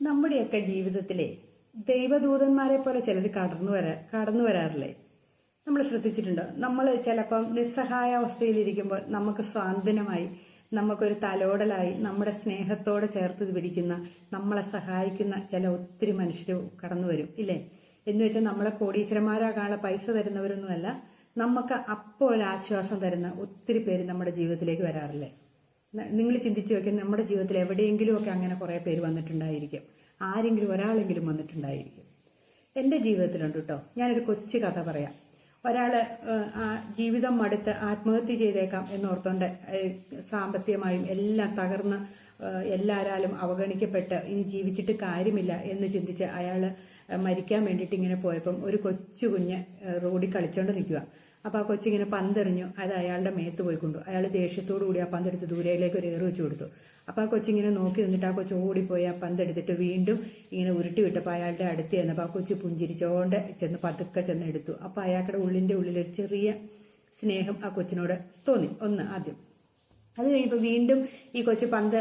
നമ്മുടെയൊക്കെ ജീവിതത്തിലെ ദൈവദൂതന്മാരെ പോലെ ചിലർ കടന്നു വരാറില്ലേ? നമ്മൾ ശ്രദ്ധിച്ചിട്ടുണ്ടോ? നമ്മൾ ചിലപ്പം നിസ്സഹായാവസ്ഥയിലിരിക്കുമ്പോൾ നമുക്ക് സ്വാന്തനമായി, നമുക്കൊരു തലോടലായി, നമ്മുടെ സ്നേഹത്തോടെ ചേർത്ത് പിടിക്കുന്ന, നമ്മളെ സഹായിക്കുന്ന ചില ഒത്തിരി മനുഷ്യർ കടന്നു വരും ഇല്ലേ? എന്ന് വെച്ചാൽ നമ്മളെ കോടീശ്വരന്മാരാകാനുള്ള പൈസ തരുന്നവരൊന്നുമല്ല, നമുക്ക് അപ്പോൾ ഒരാശ്വാസം തരുന്ന ഒത്തിരി പേര് നമ്മുടെ ജീവിതത്തിലേക്ക് വരാറില്ലേ? നിങ്ങൾ ചിന്തിച്ചു നോക്കിയാൽ നമ്മുടെ ജീവിതത്തിൽ എവിടെയെങ്കിലുമൊക്കെ അങ്ങനെ കുറേ പേര് വന്നിട്ടുണ്ടായിരിക്കും. ആരെങ്കിലും ഒരാളെങ്കിലും വന്നിട്ടുണ്ടായിരിക്കും. എൻ്റെ ജീവിതത്തിലുണ്ട് കേട്ടോ. ഞാനൊരു കൊച്ചു കഥ പറയാം. ഒരാള് ജീവിതം മടുത്ത് ആത്മഹത്യ ചെയ്തേക്കാം എന്നോർത്തോണ്ട് സാമ്പത്തികമായും എല്ലാം തകർന്ന് എല്ലാവരാലും അവഗണിക്കപ്പെട്ട് ഇനി ജീവിച്ചിട്ട് കാര്യമില്ല എന്ന് ചിന്തിച്ച് അയാള് മരിക്കാൻ വേണ്ടിയിട്ട് ഇങ്ങനെ പോയപ്പം ഒരു കൊച്ചു കുഞ്ഞ് റോഡിൽ കളിച്ചോണ്ട് നിൽക്കുക. അപ്പോൾ ആ കൊച്ചിങ്ങനെ പന്തെറിഞ്ഞു. അത് അയാളുടെ മേത്ത് പോയി കൊണ്ടു. അയാൾ ദേഷ്യത്തോടു കൂടി ആ പന്തെടുത്ത് ദൂരയിലേക്ക് ഒരു ഏറ് വെച്ച് കൊടുത്തു. അപ്പോൾ ആ കൊച്ചിങ്ങനെ നോക്കി നിന്നിട്ട് ആ കൊച്ചു ഓടിപ്പോയി ആ പന്തെടുത്തിട്ട് വീണ്ടും ഇങ്ങനെ ഉരുട്ടി വിട്ടപ്പോൾ അയാളുടെ അടുത്ത് ചെന്നപ്പോൾ ആ കൊച്ചു പുഞ്ചിരിച്ചോണ്ട് ചെന്ന് പതുക്കെ ചെന്ന് എടുത്തു. അപ്പോൾ അയാളുടെ ഉള്ളിലൊരു ചെറിയ സ്നേഹം ആ കൊച്ചിനോട് തോന്നി. ആദ്യം അത് കഴിഞ്ഞപ്പോൾ വീണ്ടും ഈ കൊച്ചു പന്ത്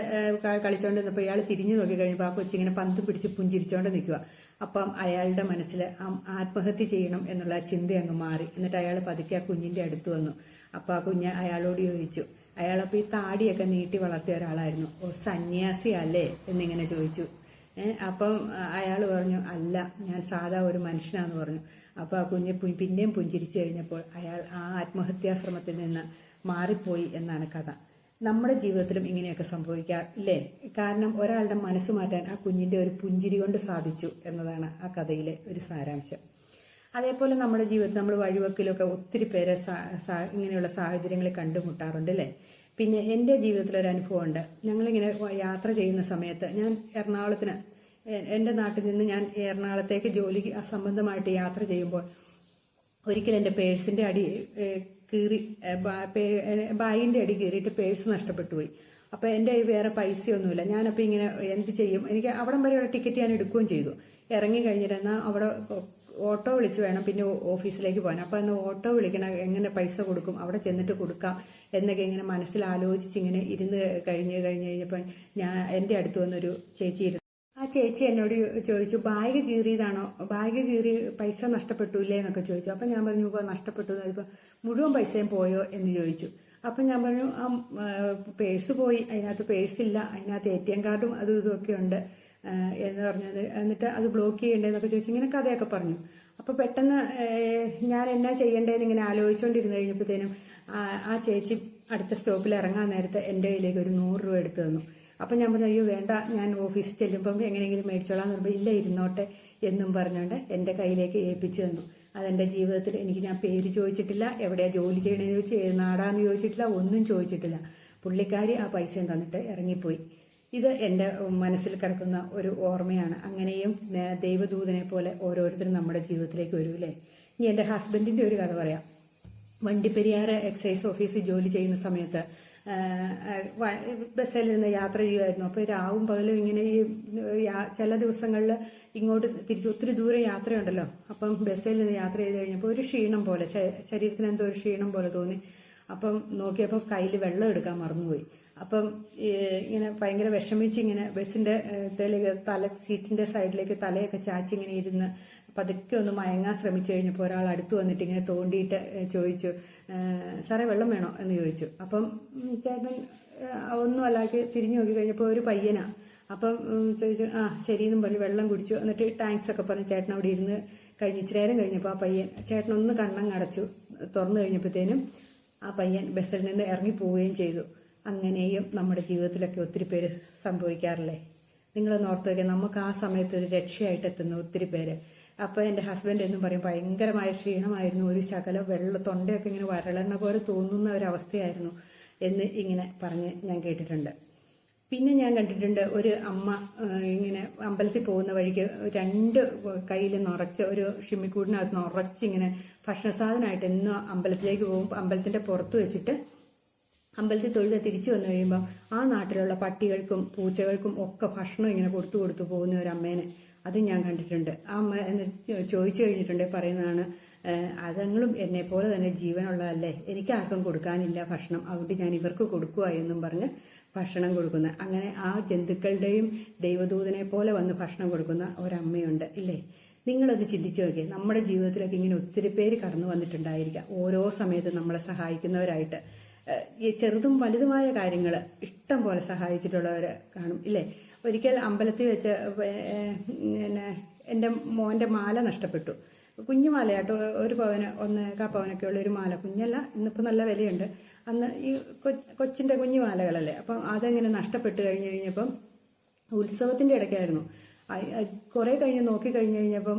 കളിച്ചോണ്ട് നിന്നപ്പോൾ ഇയാൾ തിരിഞ്ഞു നോക്കി കഴിഞ്ഞപ്പോൾ ആ കൊച്ചിങ്ങനെ പന്ത് പിടിച്ച് പുഞ്ചിരിച്ചോണ്ട് നിൽക്കുക. അപ്പം അയാളുടെ മനസ്സിൽ ആത്മഹത്യ ചെയ്യണം എന്നുള്ള ചിന്ത അങ്ങ് മാറി. എന്നിട്ട് അയാൾ പതുക്കെ ആ കുഞ്ഞിന്റെ അടുത്ത് വന്നു. അപ്പം ആ കുഞ്ഞ് അയാളോട് ചോദിച്ചു, അയാളപ്പോൾ ഈ താടിയൊക്കെ നീട്ടി വളർത്തിയ ഒരാളായിരുന്നു. ഓ, സന്യാസി അല്ലേ എന്നിങ്ങനെ ചോദിച്ചു. അപ്പം അയാൾ പറഞ്ഞു, അല്ല, ഞാൻ സാധാ ഒരു മനുഷ്യനാന്ന് പറഞ്ഞു. അപ്പോൾ ആ കുഞ്ഞ് പിന്നെയും പുഞ്ചിരിച്ചു കഴിഞ്ഞപ്പോൾ അയാൾ ആ ആത്മഹത്യാശ്രമത്തിൽ നിന്ന് മാറിപ്പോയി എന്നാണ് കഥ. നമ്മുടെ ജീവിതത്തിലും ഇങ്ങനെയൊക്കെ സംഭവിക്കാം ഇല്ലേ? കാരണം ഒരാളുടെ മനസ്സ് മാറ്റാൻ ആ കുഞ്ഞിന്റെ ഒരു പുഞ്ചിരി കൊണ്ട് സാധിച്ചു എന്നതാണ് ആ കഥയിലെ ഒരു സാരാംശം. അതേപോലെ നമ്മുടെ ജീവിതത്തിൽ നമ്മൾ വഴിവെക്കിലൊക്കെ ഒത്തിരി പേരെ ഇങ്ങനെയുള്ള സാഹചര്യങ്ങൾ കണ്ടുമുട്ടാറുണ്ട് അല്ലേ? പിന്നെ എൻ്റെ ജീവിതത്തിലൊരു അനുഭവമുണ്ട്. ഞങ്ങളിങ്ങനെ യാത്ര ചെയ്യുന്ന സമയത്ത് ഞാൻ എറണാകുളത്തിന്, എൻ്റെ നാട്ടിൽ നിന്ന് ഞാൻ എറണാകുളത്തേക്ക് ജോലി സംബന്ധമായിട്ട് യാത്ര ചെയ്യുമ്പോൾ ഒരിക്കലും എൻ്റെ പേഴ്സിൻ്റെ അടി കീറി, ബാഗിൻ്റെ അടി കീറിയിട്ട് പേഴ്സ് നഷ്ടപ്പെട്ടു പോയി. അപ്പോൾ എൻ്റെ വേറെ പൈസയൊന്നുമില്ല. ഞാനപ്പോൾ ഇങ്ങനെ എന്ത് ചെയ്യും? എനിക്ക് അവിടം വരെയുള്ള ടിക്കറ്റ് ഞാൻ എടുക്കുകയും ചെയ്തു. ഇറങ്ങി കഴിഞ്ഞിട്ട് എന്നാൽ അവിടെ ഓട്ടോ വിളിച്ച് വേണം പിന്നെ ഓഫീസിലേക്ക് പോകാൻ. അപ്പോൾ എന്നാൽ ഓട്ടോ വിളിക്കണം, എങ്ങനെ പൈസ കൊടുക്കും, അവിടെ ചെന്നിട്ട് കൊടുക്കാം എന്നൊക്കെ ഇങ്ങനെ മനസ്സിൽ ആലോചിച്ച് ഇങ്ങനെ ഇരുന്ന് കഴിഞ്ഞപ്പോൾ എൻ്റെ അടുത്ത് വന്നൊരു ചേച്ചി ഇരുന്നു. ആ ചേച്ചി എന്നോട് ചോദിച്ചു, ബാഗ് കീറിയതാണോ, ബാഗ് കീറി പൈസ നഷ്ടപ്പെട്ടില്ലേ എന്നൊക്കെ ചോദിച്ചു. അപ്പം ഞാൻ പറഞ്ഞു, ഇപ്പോൾ നഷ്ടപ്പെട്ടു എന്ന് പറയുമ്പോൾ മുഴുവൻ പൈസയും പോയോ എന്ന് ചോദിച്ചു. അപ്പം ഞാൻ പറഞ്ഞു, ആ പേഴ്സ് പോയി, അതിനകത്ത് പേഴ്സില്ല, അതിനകത്ത് ATM കാർഡും അതും ഇതുമൊക്കെ ഉണ്ട് എന്ന് പറഞ്ഞത്. എന്നിട്ട് അത് ബ്ലോക്ക് ചെയ്യണ്ടേന്നൊക്കെ ചോദിച്ചു. ഇങ്ങനെ കഥയൊക്കെ പറഞ്ഞു. അപ്പോൾ പെട്ടെന്ന് ഞാൻ എന്നാ ചെയ്യേണ്ടതെന്ന് ഇങ്ങനെ ആലോചിച്ചുകൊണ്ടിരുന്ന് കഴിഞ്ഞപ്പോഴത്തേനും ആ ചേച്ചി അടുത്ത സ്റ്റോപ്പിൽ ഇറങ്ങാൻ നേരത്തെ എൻ്റെ കയ്യിലേക്ക് ഒരു 100 രൂപ എടുത്തു തന്നു. അപ്പം ഞാൻ പറഞ്ഞു, അയ്യോ വേണ്ട, ഞാൻ ഓഫീസിൽ ചെല്ലുമ്പം എങ്ങനെയെങ്കിലും മേടിച്ചോളാം എന്ന് പറയുമ്പോൾ ഇല്ല, ഇരുന്നോട്ടെ എന്നും പറഞ്ഞുകൊണ്ട് എൻ്റെ കയ്യിലേക്ക് ഏൽപ്പിച്ചു തന്നു. അതെൻ്റെ ജീവിതത്തിൽ ഞാൻ പേര് ചോദിച്ചിട്ടില്ല, എവിടെയാണ് ജോലി ചെയ്യണമെന്ന് ചോദിച്ചു, ഏത് നാടാന്ന് ചോദിച്ചിട്ടില്ല, ഒന്നും ചോദിച്ചിട്ടില്ല. പുള്ളിക്കാരി ആ പൈസയും തന്നിട്ട് ഇറങ്ങിപ്പോയി. ഇത് എൻ്റെ മനസ്സിൽ കിടക്കുന്ന ഒരു ഓർമ്മയാണ്. അങ്ങനെയും ദൈവദൂതനെ പോലെ ഓരോരുത്തരും നമ്മുടെ ജീവിതത്തിലേക്ക് വരൂല്ലേ? ഇനി എൻ്റെ ഹസ്ബൻഡിൻ്റെ ഒരു കഥ പറയാം. വണ്ടിപ്പെരിയാറ് എക്സൈസ് ഓഫീസിൽ ജോലി ചെയ്യുന്ന സമയത്ത് ബസ്സിൽ നിന്ന് യാത്ര ചെയ്യുമായിരുന്നു. അപ്പോൾ രാവും പകലും ഇങ്ങനെ ഈ ചില ദിവസങ്ങളിൽ ഇങ്ങോട്ട് തിരിച്ച് ഒത്തിരി ദൂരം യാത്രയുണ്ടല്ലോ. അപ്പം ബസ്സിൽ നിന്ന് യാത്ര ചെയ്ത് കഴിഞ്ഞപ്പോൾ ഒരു ക്ഷീണം പോലെ, ശരീരത്തിന് എന്തോ ഒരു ക്ഷീണം പോലെ തോന്നി. അപ്പം നോക്കിയപ്പോൾ കയ്യിൽ വെള്ളം എടുക്കാൻ മറന്നുപോയി. അപ്പം ഇങ്ങനെ ഭയങ്കര വിഷമിച്ച് ഇങ്ങനെ ബസ്സിൻ്റെ സീറ്റിൻ്റെ സൈഡിലേക്ക് തലയൊക്കെ ചാച്ചി ഇങ്ങനെ ഇരുന്ന് പതുക്കെ ഒന്ന് മയങ്ങാൻ ശ്രമിച്ചു കഴിഞ്ഞപ്പോൾ ഒരാൾ അടുത്ത് വന്നിട്ട് ഇങ്ങനെ തോണ്ടിയിട്ട് ചോദിച്ചു, സാറേ വെള്ളം വേണോ എന്ന് ചോദിച്ചു. അപ്പം ചേട്ടൻ ഒന്നും അല്ലാക്കി തിരിഞ്ഞു നോക്കി കഴിഞ്ഞപ്പോൾ ഒരു പയ്യനാ. അപ്പം ചോദിച്ചു, ആ ശരിയെന്നും പറഞ്ഞ് വെള്ളം കുടിച്ചു. എന്നിട്ട് താങ്ക്സ് ഒക്കെ പറഞ്ഞ് ചേട്ടൻ അവിടെ ഇരുന്ന് കഴിഞ്ഞ് ഇച്ചിരി നേരം കഴിഞ്ഞപ്പോൾ ആ പയ്യൻ, ചേട്ടനൊന്ന് കണ്ണങ്ങടച്ചു. തുറന്നു കഴിഞ്ഞപ്പോഴത്തേനും ആ പയ്യൻ ബസ്സിൽ നിന്ന് ഇറങ്ങിപ്പോവുകയും ചെയ്തു. അങ്ങനെയും നമ്മുടെ ജീവിതത്തിലൊക്കെ ഒത്തിരി പേര് സംഭവിക്കാറില്ലേ? നിങ്ങളൊന്ന് ഓർത്ത് വയ്ക്കുക, നമുക്ക് ആ സമയത്ത് ഒരു രക്ഷയായിട്ട് എത്തുന്ന ഒത്തിരി പേര്. അപ്പോൾ എൻ്റെ ഹസ്ബൻഡ് എന്നും പറയും, ഭയങ്കരമായ ക്ഷീണമായിരുന്നു, ഒരു ശകലം തൊണ്ടയൊക്കെ ഇങ്ങനെ വരളണ പോലെ തോന്നുന്ന ഒരവസ്ഥയായിരുന്നു എന്ന് ഇങ്ങനെ പറഞ്ഞ് ഞാൻ കേട്ടിട്ടുണ്ട്. പിന്നെ ഞാൻ കണ്ടിട്ടുണ്ട് ഒരു അമ്മ ഇങ്ങനെ അമ്പലത്തിൽ പോകുന്ന വഴിക്ക് 2 കയ്യിൽ നിറച്ച് ഒരു ഷിമ്മിക്കൂടിനകത്ത് നിറച്ച് ഇങ്ങനെ ഭക്ഷണ സാധനമായിട്ട് എന്നും അമ്പലത്തിലേക്ക് പോകും. അമ്പലത്തിൻ്റെ പുറത്ത് വെച്ചിട്ട് അമ്പലത്തിൽ തൊഴുത് തിരിച്ചു വന്നു കഴിയുമ്പോൾ ആ നാട്ടിലുള്ള പട്ടികൾക്കും പൂച്ചകൾക്കും ഒക്കെ ഭക്ഷണം ഇങ്ങനെ കൊടുത്തു പോകുന്ന ഒരു അമ്മേനെ അത് ഞാൻ കണ്ടിട്ടുണ്ട്. ആ അമ്മ എന്ന് ചോദിച്ചു കഴിഞ്ഞിട്ടുണ്ട് പറയുന്നതാണ്, അതുങ്ങളും എന്നെ പോലെ തന്നെ ജീവനുള്ളതല്ലേ, എനിക്ക് ആർക്കും കൊടുക്കാനില്ല ഭക്ഷണം, അതുകൊണ്ട് ഞാൻ ഇവർക്ക് കൊടുക്കുക എന്നും പറഞ്ഞ് ഭക്ഷണം കൊടുക്കുന്ന, അങ്ങനെ ആ ജന്തുക്കളുടെയും ദൈവദൂതനെ പോലെ വന്ന് ഭക്ഷണം കൊടുക്കുന്ന ഒരമ്മയുണ്ട് ഇല്ലേ? നിങ്ങളത് ചിന്തിച്ചു നോക്കിയേ. നമ്മുടെ ജീവിതത്തിലൊക്കെ ഇങ്ങനെ ഒത്തിരി പേര് കടന്നു വന്നിട്ടുണ്ടായിരിക്കാം, ഓരോ സമയത്തും നമ്മളെ സഹായിക്കുന്നവരായിട്ട്. ഈ ചെറുതും വലുതുമായ കാര്യങ്ങൾ ഇഷ്ടം പോലെ സഹായിച്ചിട്ടുള്ളവർ കാണും ഇല്ലേ? ഒരിക്കൽ അമ്പലത്തിൽ വെച്ച് പിന്നെ എൻ്റെ മോൻ്റെ മാല നഷ്ടപ്പെട്ടു. കുഞ്ഞു മാലയാട്ടോ, 1 പവന് 1.25 പവനൊക്കെ ഉള്ള ഒരു മാല, കുഞ്ഞല്ല, ഇന്നിപ്പോൾ നല്ല വിലയുണ്ട്. അന്ന് ഈ കൊച്ചിൻ്റെ കുഞ്ഞു മാലകളല്ലേ, അപ്പം അതെങ്ങനെ നഷ്ടപ്പെട്ട് കഴിഞ്ഞപ്പം ഉത്സവത്തിൻ്റെ ഇടയ്ക്കായിരുന്നു. കുറെ കഴിഞ്ഞ് നോക്കി കഴിഞ്ഞ് കഴിഞ്ഞപ്പം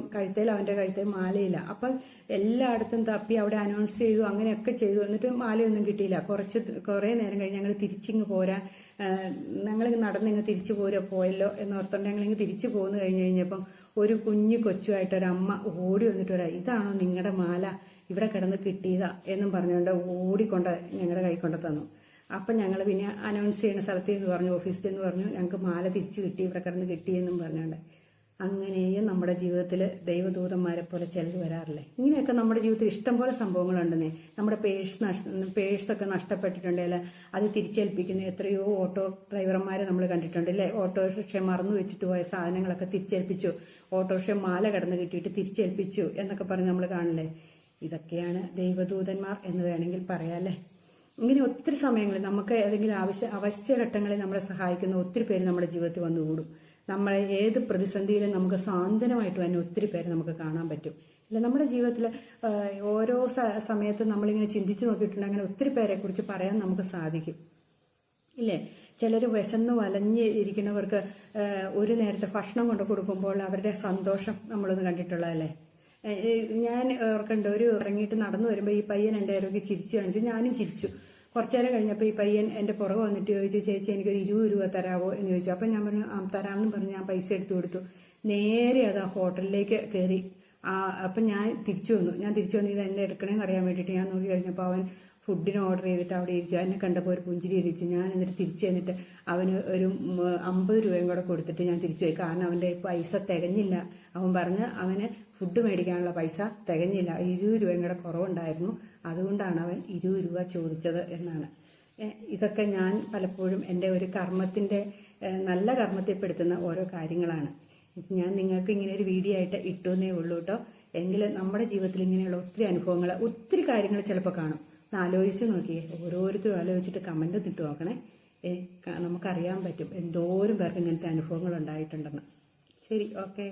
അവൻ്റെ കഴുത്തേൽ മാലയില്ല. അപ്പം എല്ലായിടത്തും തപ്പി അവിടെ അനൗൺസ് ചെയ്തു, അങ്ങനെയൊക്കെ ചെയ്തു. എന്നിട്ട് മാലയൊന്നും കിട്ടിയില്ല. കുറേ നേരം കഴിഞ്ഞ് ഞങ്ങൾ തിരിച്ചിങ്ങ് പോരാ, ഞങ്ങളിങ്ങ് നടന്നിങ്ങ് തിരിച്ചു പോയല്ലോ എന്നോർത്തോണ്ട് ഞങ്ങളിങ്ങ് തിരിച്ചു പോന്നു കഴിഞ്ഞപ്പം ഒരു കുഞ്ഞു കൊച്ചുമായിട്ടൊരമ്മ ഓടി വന്നിട്ട് വരാം, ഇതാണോ നിങ്ങളുടെ മാല, ഇവിടെ കിടന്ന് കിട്ടിയതാ എന്നും പറഞ്ഞുകൊണ്ട് ഓടിക്കൊണ്ട് ഞങ്ങളുടെ കൈ കൊണ്ട് തന്നു. അപ്പം ഞങ്ങൾ പിന്നെ അനൗൺസ് ചെയ്യുന്ന സ്ഥലത്ത് എന്ന് പറഞ്ഞു, ഓഫീസിൽ എന്ന് പറഞ്ഞു, ഞങ്ങൾക്ക് മാല തിരിച്ചു കിട്ടി, ഇവിടെ കിടന്ന് കിട്ടിയെന്നും പറഞ്ഞുകൊണ്ട്. അങ്ങനെയും നമ്മുടെ ജീവിതത്തിൽ ദൈവദൂതന്മാരെ പോലെ ചിലർ വരാറില്ലേ? ഇങ്ങനെയൊക്കെ നമ്മുടെ ജീവിതത്തിൽ ഇഷ്ടംപോലെ സംഭവങ്ങളുണ്ടെന്നേ. നമ്മുടെ പേഴ്സൊക്കെ നഷ്ടപ്പെട്ടിട്ടുണ്ടെങ്കിൽ അത് തിരിച്ചേൽപ്പിക്കുന്ന എത്രയോ ഓട്ടോ ഡ്രൈവർമാരെ നമ്മൾ കണ്ടിട്ടുണ്ട് അല്ലേ? ഓട്ടോറിക്ഷ മറന്നു വെച്ചിട്ട് പോയ സാധനങ്ങളൊക്കെ തിരിച്ചേൽപ്പിച്ചു, ഓട്ടോറിക്ഷ മാല കിടന്ന് കിട്ടിയിട്ട് തിരിച്ചേൽപ്പിച്ചു എന്നൊക്കെ പറഞ്ഞ് നമ്മൾ കാണില്ലേ? ഇതൊക്കെയാണ് ദൈവദൂതന്മാർ എന്ന് വേണമെങ്കിൽ പറയാല്ലേ. ഇങ്ങനെ ഒത്തിരി സമയങ്ങളിൽ നമുക്ക് ഏതെങ്കിലും അവശ്യഘട്ടങ്ങളിൽ നമ്മളെ സഹായിക്കുന്ന ഒത്തിരി പേര് നമ്മുടെ ജീവിതത്തിൽ വന്നുകൂടും. നമ്മളെ ഏത് പ്രതിസന്ധിയിലും നമുക്ക് സാന്ത്വനമായിട്ട് തന്നെ ഒത്തിരി പേര് നമുക്ക് കാണാൻ പറ്റും. ഇല്ല, നമ്മുടെ ജീവിതത്തിൽ ഓരോ സമയത്തും നമ്മളിങ്ങനെ ചിന്തിച്ചു നോക്കിയിട്ടുണ്ടെങ്കിൽ അങ്ങനെ ഒത്തിരി പേരെ കുറിച്ച് പറയാൻ നമുക്ക് സാധിക്കും ഇല്ലേ? ചിലർ വിശന്ന് വലഞ്ഞ് ഇരിക്കുന്നവർക്ക് ഒരു നേരത്തെ ഭക്ഷണം കൊണ്ട് കൊടുക്കുമ്പോൾ അവരുടെ സന്തോഷം നമ്മളൊന്ന് കണ്ടിട്ടുള്ളതല്ലേ? ഞാൻ ഓർക്കണ്ട, ഇറങ്ങിയിട്ട് നടന്നു വരുമ്പോൾ ഈ പയ്യൻ എൻ്റെ ആരോഗ്യം ചിരിച്ചു കാണിച്ചു, ഞാനും ചിരിച്ചു. കുറച്ചു നേരം കഴിഞ്ഞപ്പോൾ ഈ പയ്യൻ എൻ്റെ പുറകെ വന്നിട്ട് ചോദിച്ചു, ചേച്ചി എനിക്കൊരു 20 രൂപ തരാമോ എന്ന് ചോദിച്ചു. അപ്പം ഞാൻ പറഞ്ഞു തരാമെന്ന് പറഞ്ഞ് ഞാൻ പൈസ എടുത്തു കൊടുത്തു. നേരെ അത് ആ ഹോട്ടലിലേക്ക് കയറി. അപ്പം ഞാൻ തിരിച്ചു വന്നു. ഇത് എന്നെ എടുക്കണമെന്ന് അറിയാൻ വേണ്ടിയിട്ട് ഞാൻ നോക്കി കഴിഞ്ഞപ്പോൾ അവൻ ഫുഡിന് ഓർഡർ ചെയ്തിട്ട് അവിടെ ഇരിക്കുക. എന്നെ കണ്ടപ്പോൾ ഒരു പുഞ്ചിരി ഇരിച്ചു. ഞാൻ എന്നിട്ട് തിരിച്ചു ചെന്നിട്ട് അവന് ഒരു 50 രൂപയും കൂടെ കൊടുത്തിട്ട് ഞാൻ തിരിച്ചു പോയി. കാരണം അവൻ്റെ പൈസ തികഞ്ഞില്ല. അവൻ പറഞ്ഞ് അവന് ഫുഡ് മേടിക്കാനുള്ള പൈസ തികഞ്ഞില്ല, 20 രൂപയും കൂടെ കുറവുണ്ടായിരുന്നു, അതുകൊണ്ടാണ് അവൻ 20 രൂപ ചോദിച്ചത് എന്നാണ്. ഇതൊക്കെ ഞാൻ പലപ്പോഴും എൻ്റെ ഒരു കർമ്മത്തിൻ്റെ നല്ല കർമ്മത്തെപ്പെടുത്തുന്ന ഓരോ കാര്യങ്ങളാണ്. ഞാൻ നിങ്ങൾക്ക് ഇങ്ങനെ ഒരു വീഡിയോ ആയിട്ട് ഇട്ടുവെന്നേ ഉള്ളൂ കേട്ടോ. എങ്കിലും നമ്മുടെ ജീവിതത്തിൽ ഇങ്ങനെയുള്ള ഒത്തിരി അനുഭവങ്ങൾ, ഒത്തിരി കാര്യങ്ങൾ ചിലപ്പോൾ കാണും. ആലോചിച്ച് നോക്കിയേ, ഓരോരുത്തരും ആലോചിച്ചിട്ട് കമൻ്റ് ഇട്ട് നോക്കണേ. നമുക്കറിയാൻ പറ്റും എന്തോരം പേർക്ക് ഇങ്ങനത്തെ അനുഭവങ്ങൾ ഉണ്ടായിട്ടുണ്ടെന്ന്. ശരി, ഓക്കെ.